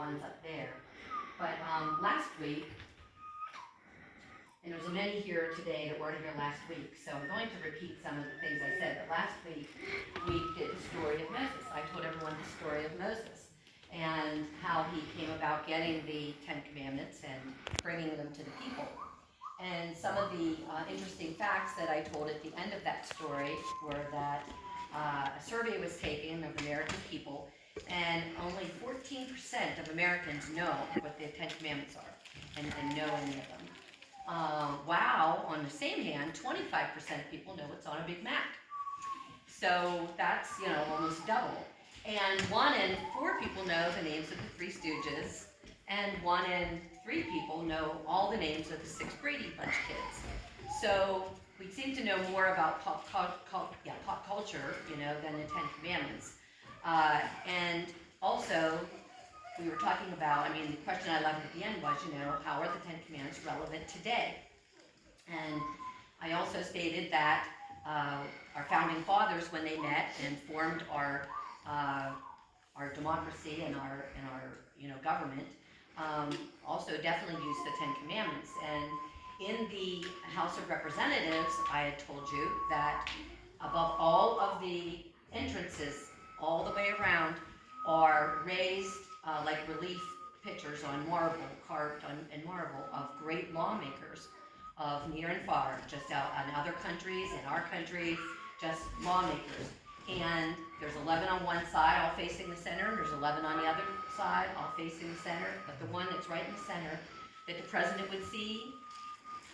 ones up there. But last week, and there was many here today that weren't here last week, so I'm going to repeat some of the things I said. But last week, we did the story of Moses. I told everyone the story of Moses and how he came about getting the Ten Commandments and bringing them to the people. And some of the interesting facts that I told at the end of that story were that a survey was taken of American people, and only 14% of Americans know what the Ten Commandments are and know any of them. Wow, on the same hand, 25% of people know what's on a Big Mac. So that's, almost double. And 1 in 4 people know the names of the Three Stooges, and 1 in 3 people know all the names of the 6 Brady Bunch kids. So we seem to know more about pop culture, than the Ten Commandments. And also, we were talking about, the question I left at the end was, how are the Ten Commandments relevant today? And I also stated that our founding fathers, when they met and formed our democracy and our government, also definitely used the Ten Commandments. And in the House of Representatives, I had told you that above all of the entrances, all the way around, are raised like relief pictures on marble, carved in marble, of great lawmakers of near and far, just out in other countries, in our country, just lawmakers. And there's 11 on one side, all facing the center, and there's 11 on the other side, all facing the center. But the one that's right in the center, that the president would see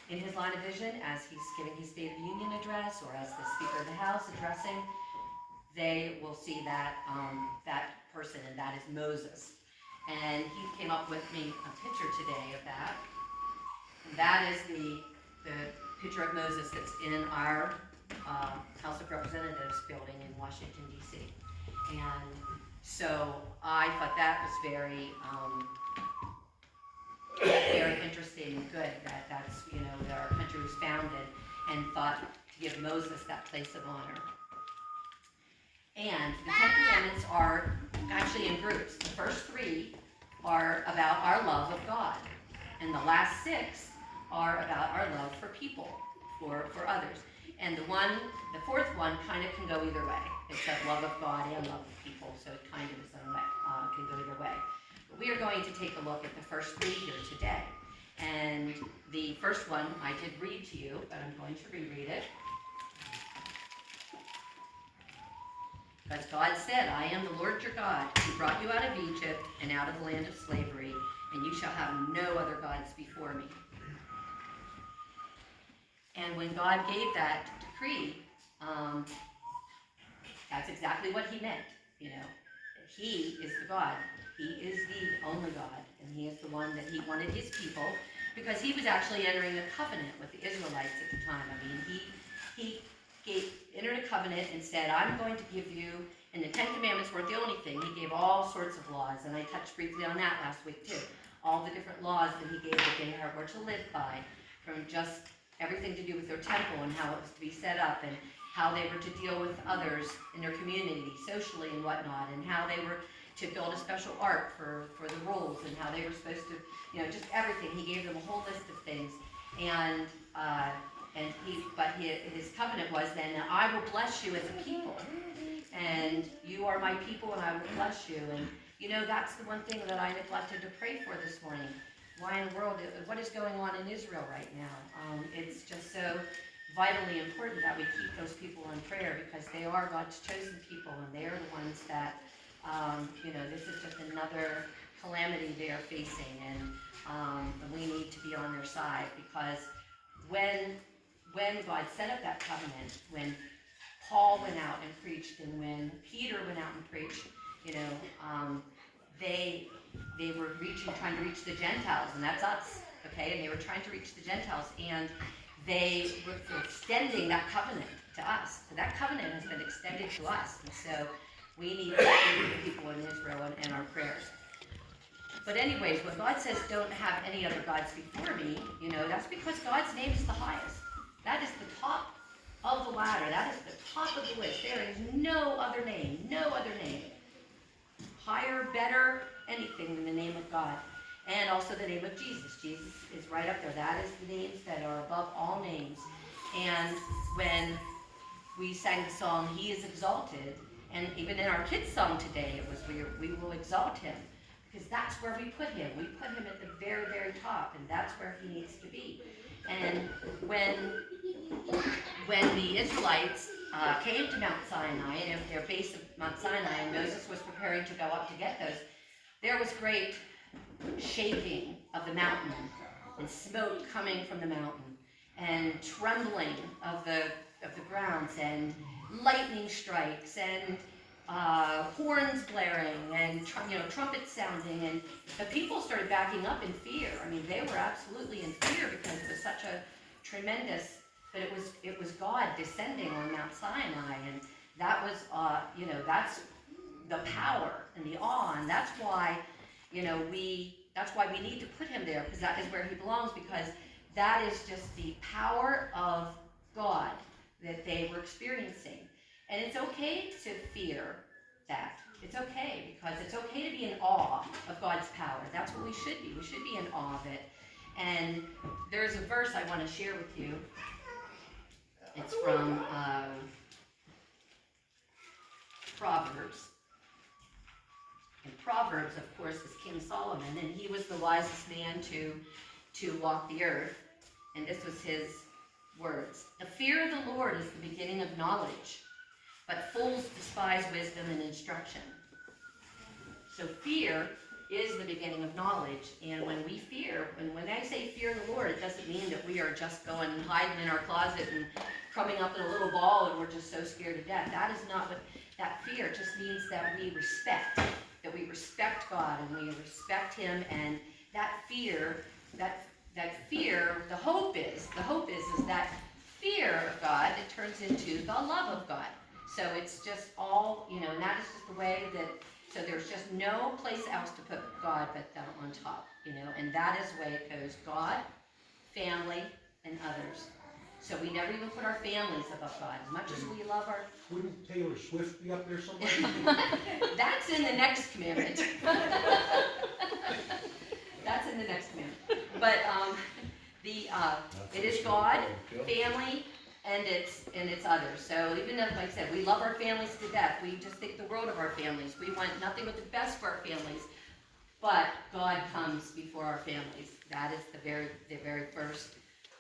in his line of vision as he's giving his State of the Union address, or as the Speaker of the House addressing, they will see that person, and that is Moses. And he came up with me a picture today of that. And that is the picture of Moses that's in our House of Representatives building in Washington, D.C. And so I thought that was very interesting and good, that's, that our country was founded and thought to give Moses that place of honor. And the Ten Commandments are actually in groups. The first 3 are about our love of God, and the last 6 are about our love for people, for others. And the 4th one kind of can go either way. It's that love of God and love of people, so it kind of is can go either way. But we are going to take a look at the first 3 here today. And the first one I did read to you, but I'm going to reread it. Because God said, I am the Lord your God, who brought you out of Egypt and out of the land of slavery, and you shall have no other gods before me. And when God gave that decree, that's exactly what he meant. He is the God. He is the only God, and he is the one that he wanted his people, because he was actually entering a covenant with the Israelites at the time. He entered a covenant and said, I'm going to give you, and the Ten Commandments weren't the only thing. He gave all sorts of laws, and I touched briefly on that last week too. All the different laws that he gave that they were to live by, from just everything to do with their temple and how it was to be set up, and how they were to deal with others in their community, socially and whatnot, and how they were to build a special ark for the rules, and how they were supposed to, just everything. He gave them a whole list of things, but his covenant was then, I will bless you as a people, and you are my people, and I will bless you. And that's the one thing that I neglected to pray for this morning. Why in the world? What is going on in Israel right now? It's just so vitally important that we keep those people in prayer, because they are God's chosen people, and they are the ones that, this is just another calamity they are facing, and we need to be on their side, because when God set up that covenant, when Paul went out and preached, and when Peter went out and preached, they were trying to reach the Gentiles, and that's us, okay? And they were trying to reach the Gentiles, and they were extending that covenant to us. So that covenant has been extended to us, and so we need to be the people in Israel and our prayers. But anyways, when God says don't have any other gods before me, that's because God's name is the highest. That is the top of the ladder. That is the top of the list. There is no other name higher, better, anything than the name of God. And also the name of Jesus. Jesus is right up there. That is the names that are above all names. And when we sang the song, He is exalted, and even in our kids' song today, it was we will exalt Him, because that's where we put Him. We put Him at the very, very top, and that's where He needs to be. And when the Israelites came to Mount Sinai, and at their base of Mount Sinai, and Moses was preparing to go up to get those, there was great shaking of the mountain, and smoke coming from the mountain, and trembling of the grounds, and lightning strikes, and horns blaring, and trumpets sounding, and the people started backing up in fear. I mean, they were absolutely in fear because it was such a tremendous. But it was God descending on Mount Sinai, and that was that's the power and the awe, and that's why we need to put Him there, because that is where He belongs, because that is just the power of God that they were experiencing. And it's okay to fear that. It's okay, because it's okay to be in awe of God's power. That's what we should be. We should be in awe of it. And there's a verse I want to share with you. It's from Proverbs. And Proverbs, of course, is King Solomon, and he was the wisest man to walk the earth. And this was his words. The fear of the Lord is the beginning of knowledge, but fools despise wisdom and instruction. So fear is the beginning of knowledge. And when we fear, and when I say fear the Lord, it doesn't mean that we are just going and hiding in our closet and coming up in a little ball and we're just so scared to death. That is not what that fear just means. That we respect God, and we respect Him, and that fear, the hope is that fear of God that turns into the love of God. So it's just all, and that is just the way that. So there's just no place else to put God but on top, and that is the way it goes: God, family, and others. So we never even put our families above God, as much as we love our. Wouldn't Taylor Swift be up there somewhere? That's in the next commandment. That's in the next commandment. But it is God, family, and it's others. So even though, like I said, we love our families to death, we just think the world of our families. We want nothing but the best for our families. But God comes before our families. That is the very first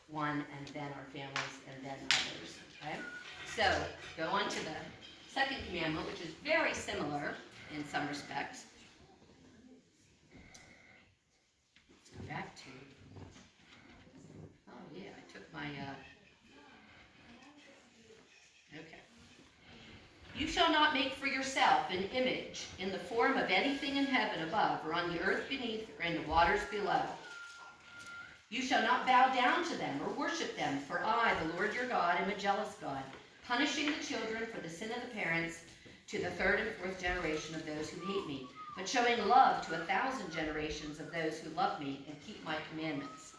one, and then our families, and then others. Okay? So go on to the second commandment, which is very similar in some respects. Let's go back to. Oh yeah, I took my. Okay. You shall not make for yourself an image in the form of anything in heaven above, or on the earth beneath, or in the waters below. You shall not bow down to them or worship them, for I, the Lord your God, am a jealous God, punishing the children for the sin of the parents to the third and fourth generation of those who hate me, but showing love to 1,000 generations of those who love me and keep my commandments.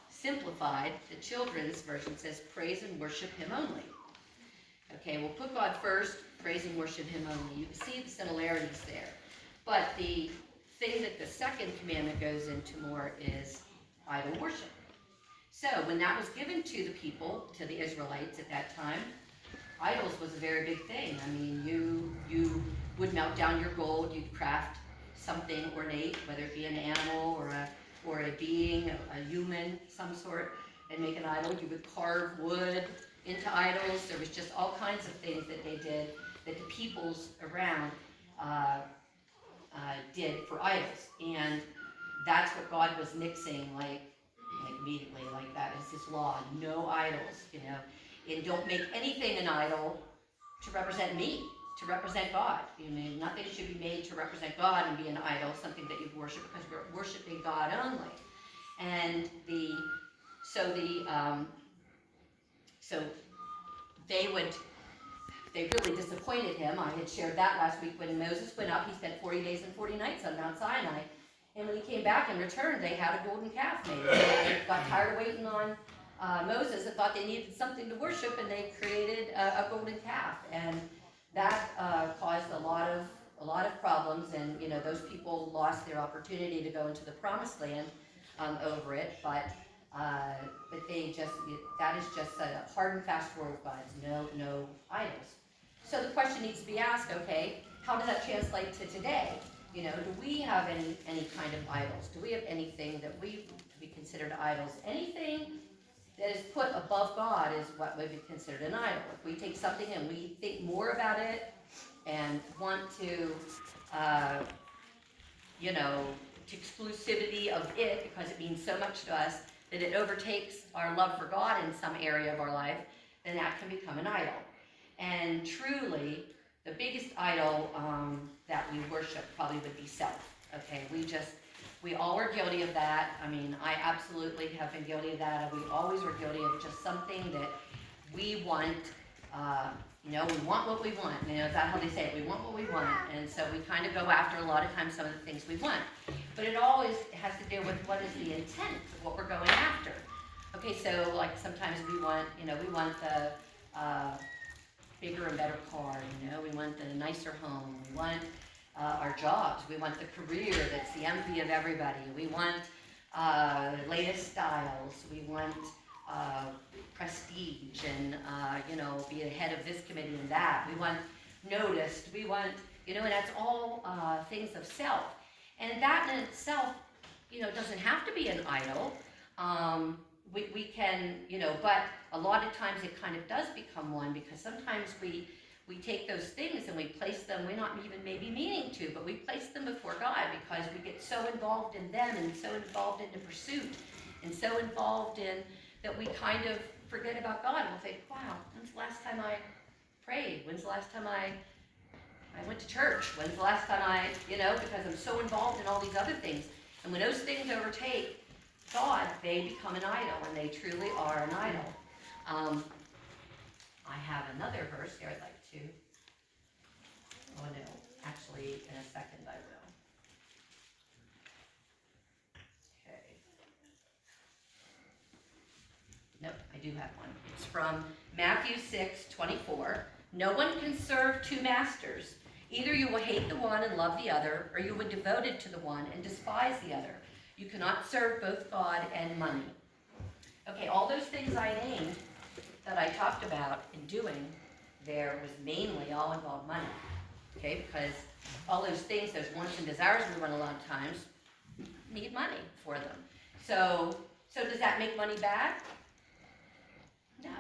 Simplified, the children's version says, praise and worship Him only. Okay, we'll put God first, praise and worship Him only. You can see the similarities there. But the thing that the second commandment goes into more is idol worship. So when that was given to the people, to the Israelites at that time, idols was a very big thing. I mean, you would melt down your gold, you'd craft something ornate, whether it be an animal or a being, a human, some sort, and make an idol. You would carve wood into idols. There was just all kinds of things that they did, that the peoples around did for idols. And that's what God was nixing, like immediately, like that is His law. No idols, and don't make anything an idol to represent me, to represent God. Nothing should be made to represent God and be an idol, something that you worship, because we're worshiping God only. And they really disappointed Him. I had shared that last week when Moses went up. He spent 40 days and 40 nights on Mount Sinai. And when he came back and returned, they had a golden calf made. They got tired of waiting on Moses and thought they needed something to worship, and they created a golden calf. And that caused a lot of problems, and those people lost their opportunity to go into the promised land over it. But that is just a hard and fast rule of God's, no idols. So the question needs to be asked, okay, how does that translate to today? Do we have any kind of idols? Do we have anything that we considered idols? Anything that is put above God is what would be considered an idol. If we take something and we think more about it and want to, exclusivity of it because it means so much to us that it overtakes our love for God in some area of our life, then that can become an idol. And truly, the biggest idol that we worship probably would be self. Okay, we all are guilty of that. I mean, I absolutely have been guilty of that. We always were guilty of just something that we want. We want what we want. Is that how they say it? We want what we want. And so we kind of go after a lot of times some of the things we want. But it always has to do with what is the intent of what we're going after. Okay, so like sometimes we want the bigger and better car, we want the nicer home, we want our jobs, we want the career that's the envy of everybody, we want the latest styles, we want prestige and be the head of this committee and that, we want noticed, we want, and that's all things of self. And that in itself, doesn't have to be an idol. We can, but a lot of times it kind of does become one, because sometimes we take those things and we place them, we're not even maybe meaning to, but we place them before God because we get so involved in them and so involved in the pursuit and so involved in that we kind of forget about God. And we'll think, wow, when's the last time I prayed? When's the last time I went to church? When's the last time because I'm so involved in all these other things. And when those things overtake God, they become an idol, and they truly are an idol. I have another verse here I'd like to. Oh no, actually in a second I will. Okay. Nope, I do have one. It's from Matthew 6:24. No one can serve two masters. Either you will hate the one and love the other, or you will be devoted to the one and despise the other. You cannot serve both God and money. Okay, all those things I named that I talked about in doing there was mainly all involved money. Okay, because all those things, those wants and desires we want a lot of times, need money for them. So does that make money bad? No,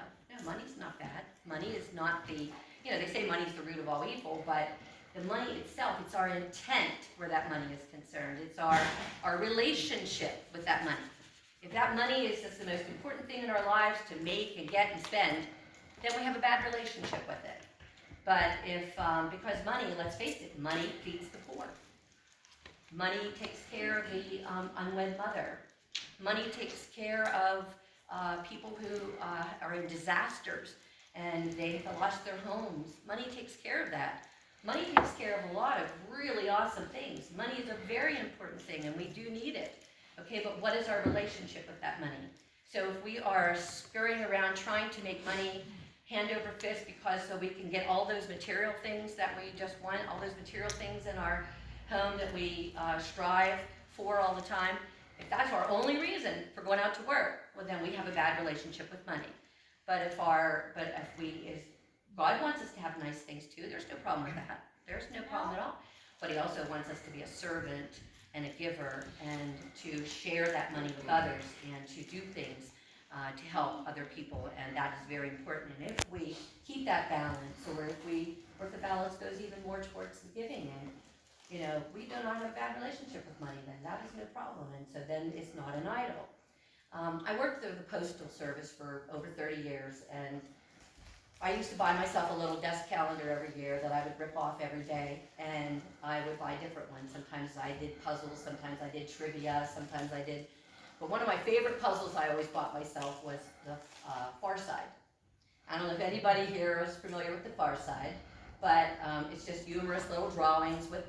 money's not bad. Money is not the, they say money's the root of all evil, but the money itself, it's our intent where that money is concerned. It's our relationship with that money. If that money is just the most important thing in our lives to make and get and spend, then we have a bad relationship with it. But if, because money, let's face it, money feeds the poor. Money takes care of the unwed mother. Money takes care of people who are in disasters and they have lost their homes. Money takes care of that. Money takes care of a lot of really awesome things. Money is a very important thing, and we do need it. Okay, but what is our relationship with that money? So if we are scurrying around trying to make money hand over fist so we can get all those material things that we just want, all those material things in our home that we strive for all the time, if that's our only reason for going out to work, well then we have a bad relationship with money. But if God wants us to have nice things too, there's no problem with that. There's no problem at all. But he also wants us to be a servant and a giver and to share that money with others and to do things to help other people, and that is very important. And if we keep that balance, or if the balance goes even more towards the giving, and we do not have a bad relationship with money, then that is no problem, and so then it's not an idol. I worked through the Postal Service for over 30 years, and I used to buy myself a little desk calendar every year that I would rip off every day, and I would buy different ones. Sometimes I did puzzles, sometimes I did trivia, sometimes I did... But one of my favorite puzzles I always bought myself was the Far Side. I don't know if anybody here is familiar with the Far Side, but it's just humorous little drawings with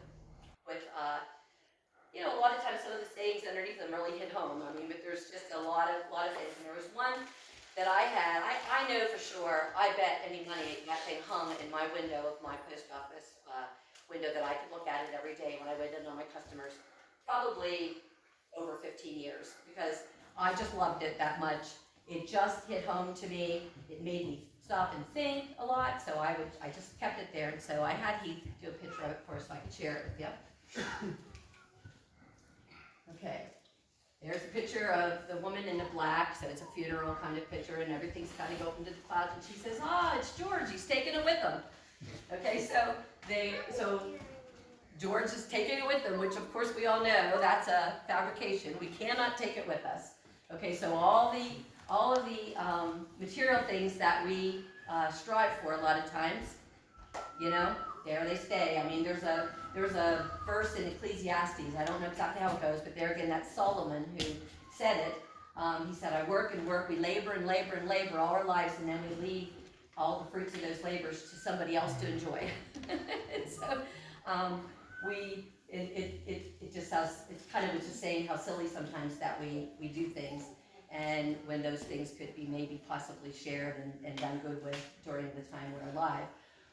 a lot of times some of the sayings underneath them really hit home. I mean, but there's just a lot of things. And there was one that I had, I know for sure, I bet any money that thing hung in my window of my post office window that I could look at it every day when I waited on my customers, probably over 15 years, because I just loved it that much. It just hit home to me. It made me stop and think a lot, so I just kept it there, and so I had Heath do a picture of it for us so I could share it with you. Okay. There's a picture of the woman in the black, so it's a funeral kind of picture, and everything's kind of open to the clouds, and she says, it's George, he's taking it with him. Okay, so George is taking it with him, which of course we all know that's a fabrication. We cannot take it with us. Okay, so all of the material things that we strive for a lot of times, there they stay. I mean, there's a verse in Ecclesiastes. I don't know exactly how it goes, but there again, that's Solomon who said it. He said, I work and work, we labor and labor and labor all our lives, and then we leave all the fruits of those labors to somebody else to enjoy. And so it's kind of just saying how silly sometimes that we do things, and when those things could be maybe possibly shared and done good with during the time we're alive.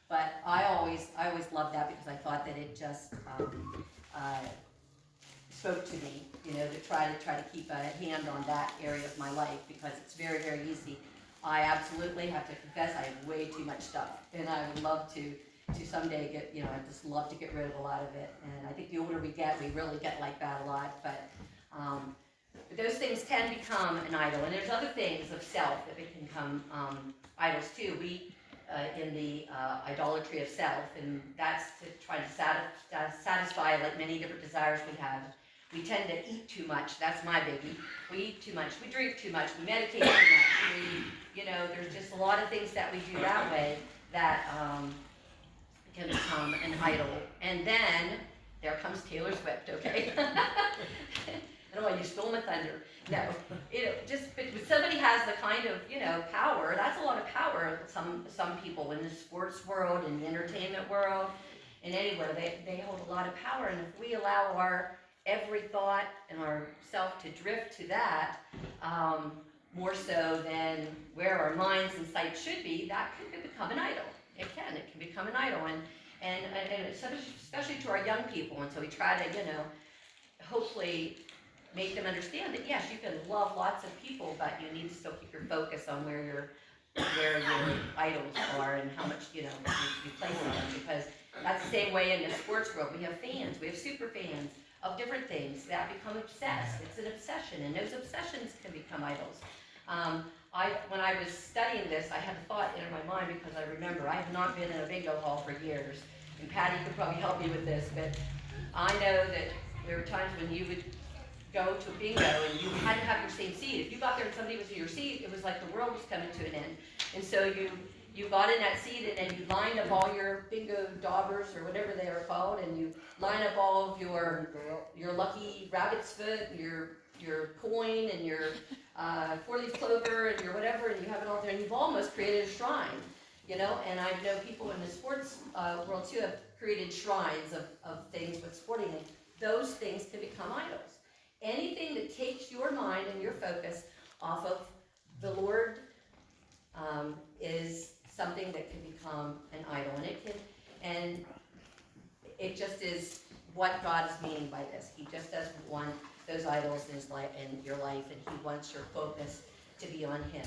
But I always loved that because I thought that it just spoke to me, to try to keep a hand on that area of my life, because it's very, very easy. I absolutely have to confess I have way too much stuff, and I would love to someday get, I just love to get rid of a lot of it. And I think the older we get, we really get like that a lot. But those things can become an idol, and there's other things of self that become idols too. We in the idolatry of self, and that's to try to satisfy like many different desires we have. We tend to eat too much. That's my biggie. We eat too much. We drink too much. We meditate too much. There's just a lot of things that we do that way that can become an idol. And then there comes Taylor Swift. Okay. I don't know why you stole my thunder. No, but somebody has the kind of power. That's a lot of power. Some people in the sports world, in the entertainment world, and anywhere they hold a lot of power. And if we allow our every thought and our self to drift to that, more so than where our minds and sight should be, that can become an idol. It can become an idol, and especially to our young people. And so we try to, hopefully make them understand that yes, you can love lots of people, but you need to still keep your focus on where your idols are and how much you place on them, because that's the same way in the sports world. We have fans, we have super fans of different things that become obsessed. It's an obsession, and those obsessions can become idols. When I was studying this, I had a thought in my mind, because I remember I have not been in a bingo hall for years, and Patty could probably help me with this, but I know that there were times when you would go to a bingo and you had to have your same seat. If you got there and somebody was in your seat, it was like the world was coming to an end. And so you got in that seat, and then you lined up all your bingo daubers, or whatever they are called, and you line up all of your lucky rabbit's foot, and your coin, and your four-leaf clover, and your whatever, and you have it all there, and you've almost created a shrine, and I know people in the sports world too have created shrines of things with sporting things. Those things can become idols. Anything that takes your mind and your focus off of the Lord is something that can become an idol, and it just is what God is meaning by this. He just doesn't want those idols in your life, and He wants your focus to be on Him.